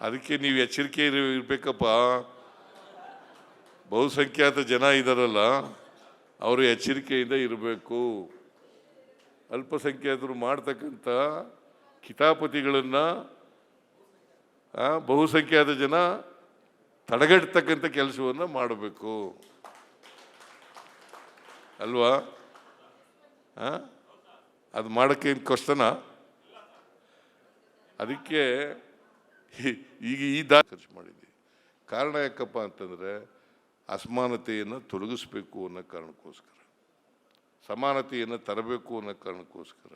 ಅದಕ್ಕೆ ನೀವು ಎಚ್ಚರಿಕೆ ಇರಬೇಕಪ್ಪ. ಬಹುಸಂಖ್ಯಾತ ಜನ ಇದ್ದಾರಲ್ಲ, ಅವರು ಎಚ್ಚರಿಕೆಯಿಂದ ಇರಬೇಕು. ಅಲ್ಪಸಂಖ್ಯಾತರು ಮಾಡ್ತಕ್ಕಂಥ ಕಿತಾಪತಿಗಳನ್ನು ಬಹುಸಂಖ್ಯಾತ ಜನ ತಡೆಗಟ್ಟತಕ್ಕಂಥ ಕೆಲಸವನ್ನು ಮಾಡಬೇಕು ಅಲ್ವಾ? ಅದು ಮಾಡೋಕ್ಕೆ ಏನು ಕಷ್ಟನಾ? ಅದಕ್ಕೆ ಈಗ ಈ ಖರ್ಚು ಮಾಡಿದ್ವಿ. ಕಾರಣ ಯಾಕಪ್ಪ ಅಂತಂದರೆ ಅಸಮಾನತೆಯನ್ನು ತೊಲಗಿಸ್ಬೇಕು ಅನ್ನೋ ಕಾರಣಕ್ಕೋಸ್ಕರ, ಸಮಾನತೆಯನ್ನು ತರಬೇಕು ಅನ್ನೋ ಕಾರಣಕ್ಕೋಸ್ಕರ.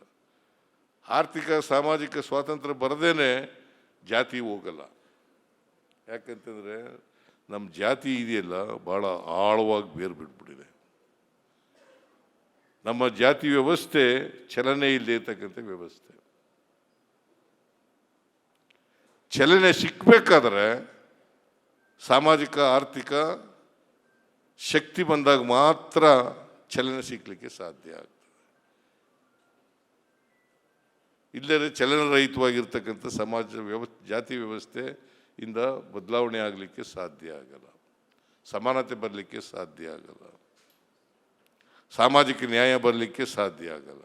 ಆರ್ಥಿಕ ಸಾಮಾಜಿಕ ಸ್ವಾತಂತ್ರ್ಯ ಬರದೇನೆ ಜಾತಿ ಹೋಗಲ್ಲ. ಯಾಕಂತಂದರೆ ನಮ್ಮ ಜಾತಿ ಇದೆಯಲ್ಲ ಭಾಳ ಆಳವಾಗಿ ಬೇರು ಬಿಟ್ಬಿಟ್ಟಿದೆ. ನಮ್ಮ ಜಾತಿ ವ್ಯವಸ್ಥೆ ಚಲನೆ ಇಲ್ಲದೆ ಇರ್ತಕ್ಕಂಥ ವ್ಯವಸ್ಥೆ. ಚಲನೆ ಸಿಕ್ಕಬೇಕಾದ್ರೆ ಸಾಮಾಜಿಕ ಆರ್ಥಿಕ ಶಕ್ತಿ ಬಂದಾಗ ಮಾತ್ರ ಚಲನೆ ಸಿಕ್ಕಲಿಕ್ಕೆ ಸಾಧ್ಯ ಆಗ್ತದೆ. ಇಲ್ಲದೇ ಚಲನರಹಿತವಾಗಿರ್ತಕ್ಕಂಥ ಜಾತಿ ವ್ಯವಸ್ಥೆ ಇಂದ ಬದಲಾವಣೆ ಆಗಲಿಕ್ಕೆ ಸಾಧ್ಯ ಆಗಲ್ಲ, ಸಮಾನತೆ ಬರಲಿಕ್ಕೆ ಸಾಧ್ಯ ಆಗಲ್ಲ, ಸಾಮಾಜಿಕ ನ್ಯಾಯ ಬರಲಿಕ್ಕೆ ಸಾಧ್ಯ ಆಗಲ್ಲ.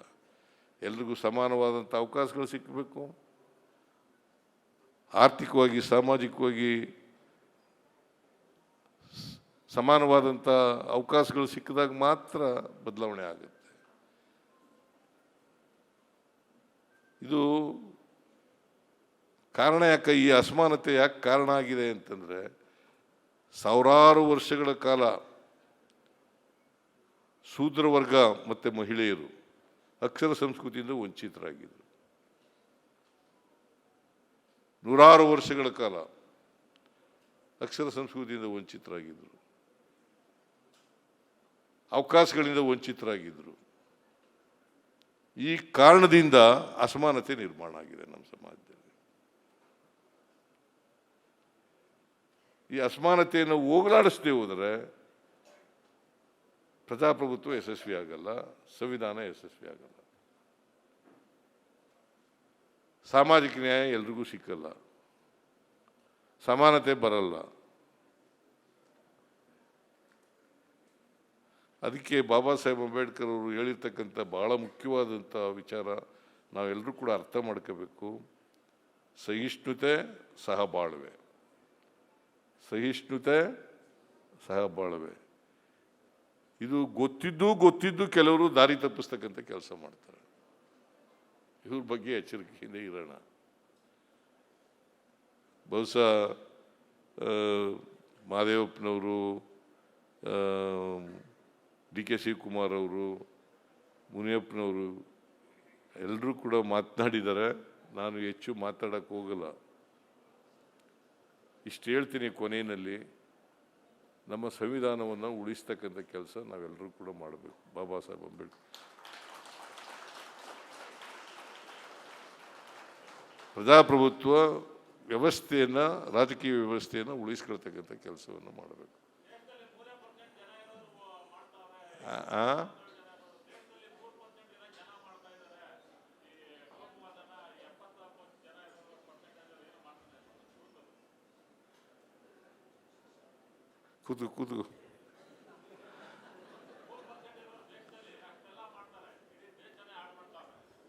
ಎಲ್ರಿಗೂ ಸಮಾನವಾದಂಥ ಅವಕಾಶಗಳು ಸಿಕ್ಕಬೇಕು. ಆರ್ಥಿಕವಾಗಿ ಸಾಮಾಜಿಕವಾಗಿ ಸಮಾನವಾದಂಥ ಅವಕಾಶಗಳು ಸಿಕ್ಕಿದಾಗ ಮಾತ್ರ ಬದಲಾವಣೆ ಆಗುತ್ತೆ. ಇದು ಕಾರಣ ಯಾಕೆ, ಈ ಅಸಮಾನತೆ ಯಾಕೆ ಕಾರಣ ಆಗಿದೆ ಅಂತಂದರೆ, ಸಾವಿರಾರು ವರ್ಷಗಳ ಕಾಲ ಶೂದ್ರ ವರ್ಗ ಮತ್ತು ಮಹಿಳೆಯರು ಅಕ್ಷರ ಸಂಸ್ಕೃತಿಯಿಂದ ವಂಚಿತರಾಗಿದ್ದರು. ನೂರಾರು ವರ್ಷಗಳ ಕಾಲ ಅಕ್ಷರ ಸಂಸ್ಕೃತಿಯಿಂದ ವಂಚಿತರಾಗಿದ್ದರು, ಅವಕಾಶಗಳಿಂದ ವಂಚಿತರಾಗಿದ್ದರು. ಈ ಕಾರಣದಿಂದ ಅಸಮಾನತೆ ನಿರ್ಮಾಣ ಆಗಿದೆ ನಮ್ಮ ಸಮಾಜದಲ್ಲಿ. ಈ ಅಸಮಾನತೆಯನ್ನು ಹೋಗಲಾಡಿಸದೆ ಹೋದರೆ ಪ್ರಜಾಪ್ರಭುತ್ವ ಯಶಸ್ವಿ ಆಗಲ್ಲ, ಸಂವಿಧಾನ ಯಶಸ್ವಿ ಆಗಲ್ಲ, ಸಾಮಾಜಿಕ ನ್ಯಾಯ ಎಲ್ರಿಗೂ ಸಿಕ್ಕಲ್ಲ, ಸಮಾನತೆ ಬರಲ್ಲ. ಅದಕ್ಕೆ ಬಾಬಾ ಸಾಹೇಬ್ ಅಂಬೇಡ್ಕರ್ ಅವರು ಹೇಳಿರ್ತಕ್ಕಂಥ ಭಾಳ ಮುಖ್ಯವಾದಂಥ ವಿಚಾರ ನಾವೆಲ್ಲರೂ ಕೂಡ ಅರ್ಥ ಮಾಡ್ಕೋಬೇಕು. ಸಹಿಷ್ಣುತೆ ಸಹಬಾಳ್ವೆ, ಸಹಿಷ್ಣುತೆ ಸಹಬಾಳ್ವೆ. ಇದು ಗೊತ್ತಿದ್ದು ಕೆಲವರು ದಾರಿ ತಪ್ಪಿಸ್ತಕ್ಕಂಥ ಕೆಲಸ ಮಾಡ್ತಾರೆ. ಇವ್ರ ಬಗ್ಗೆ ಎಚ್ಚರಿಕೆಯಿಂದ ಇರೋಣ. ಬಹುಶಃ ಮಹದೇವಪ್ಪನವರು, ಡಿ ಕೆ ಶಿವಕುಮಾರ್ ಅವರು, ಮುನಿಯಪ್ಪನವರು ಎಲ್ಲರೂ ಕೂಡ ಮಾತನಾಡಿದ್ದಾರೆ. ನಾನು ಹೆಚ್ಚು ಮಾತಾಡೋಕ್ಕೆ ಹೋಗಲ್ಲ. ಇಷ್ಟು ಹೇಳ್ತೀನಿ, ಕೊನೆಯಲ್ಲಿ ನಮ್ಮ ಸಂವಿಧಾನವನ್ನು ಉಳಿಸ್ತಕ್ಕಂಥ ಕೆಲಸ ನಾವೆಲ್ಲರೂ ಕೂಡ ಮಾಡಬೇಕು. ಬಾಬಾ ಸಾಹೇಬ್ ಅಂಬೇಡ್ಕರ್ ಪ್ರಜಾಪ್ರಭುತ್ವ ವ್ಯವಸ್ಥೆಯನ್ನು, ರಾಜಕೀಯ ವ್ಯವಸ್ಥೆಯನ್ನು ಉಳಿಸ್ಕೊಳ್ತಕ್ಕಂಥ ಕೆಲಸವನ್ನು ಮಾಡಬೇಕು. ಕೂತು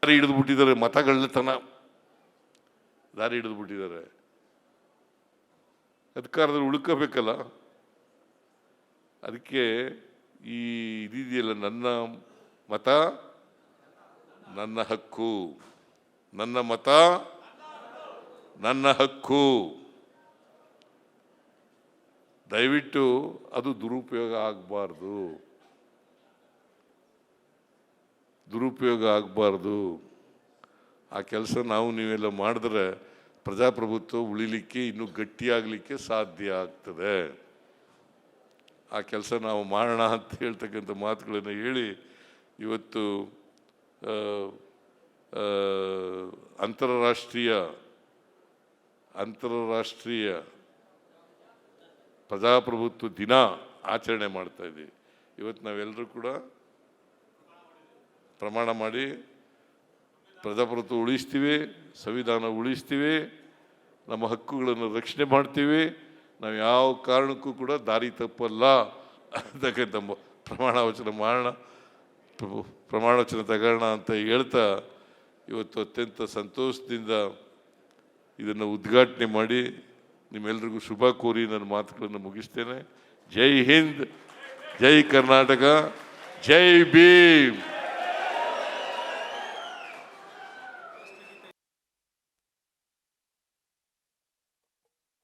ದಾರಿ ಹಿಡಿದು ಬಿಟ್ಟಿದ್ದಾರೆ, ಮತಗಳತನ ದಾರಿ ಹಿಡಿದು ಬಿಟ್ಟಿದ್ದಾರೆ. ಅಧಿಕಾರದಲ್ಲಿ ಉಳ್ಕೋಬೇಕಲ್ಲ. ಅದಕ್ಕೆ ಈ ಇದೆಯಲ್ಲ, ನನ್ನ ಮತ ನನ್ನ ಹಕ್ಕು, ನನ್ನ ಮತ ನನ್ನ ಹಕ್ಕು. ದಯವಿಟ್ಟು ಅದು ದುರುಪಯೋಗ ಆಗಬಾರ್ದು. ಆ ಕೆಲಸ ನೀವೆಲ್ಲ ಮಾಡಿದ್ರೆ ಪ್ರಜಾಪ್ರಭುತ್ವ ಉಳಿಲಿಕ್ಕೆ, ಇನ್ನೂ ಗಟ್ಟಿಯಾಗಲಿಕ್ಕೆ ಸಾಧ್ಯ ಆಗ್ತದೆ. ಆ ಕೆಲಸ ನಾವು ಮಾಡೋಣ ಅಂತ ಹೇಳ್ತಕ್ಕಂಥ ಮಾತುಗಳನ್ನು ಹೇಳಿ ಇವತ್ತು ಅಂತಾರಾಷ್ಟ್ರೀಯ ಪ್ರಜಾಪ್ರಭುತ್ವ ದಿನ ಆಚರಣೆ ಮಾಡ್ತಾ ಇದ್ದೀವಿ. ಇವತ್ತು ನಾವೆಲ್ಲರೂ ಕೂಡ ಪ್ರಮಾಣ ಮಾಡಿ ಪ್ರಜಾಪ್ರಭುತ್ವ ಉಳಿಸ್ತೀವಿ, ಸಂವಿಧಾನ ಉಳಿಸ್ತೀವಿ, ನಮ್ಮ ಹಕ್ಕುಗಳನ್ನು ರಕ್ಷಣೆ ಮಾಡ್ತೀವಿ. ನಾವು ಯಾವ ಕಾರಣಕ್ಕೂ ಕೂಡ ದಾರಿ ತಪ್ಪಲ್ಲ ಅಂತಕ್ಕಂಥ ಪ್ರಮಾಣ ವಚನ ತಗೋಣ ಅಂತ ಹೇಳ್ತಾ ಇವತ್ತು ಅತ್ಯಂತ ಸಂತೋಷದಿಂದ ಇದನ್ನು ಉದ್ಘಾಟನೆ ಮಾಡಿ ನಿಮ್ಮೆಲ್ಲರಿಗೂ ಶುಭ ಕೋರಿ ನನ್ನ ಮಾತುಗಳನ್ನು ಮುಗಿಸ್ತೇನೆ. ಜೈ ಹಿಂದ್, ಜೈ ಕರ್ನಾಟಕ, ಜೈ ಭೀಮ್.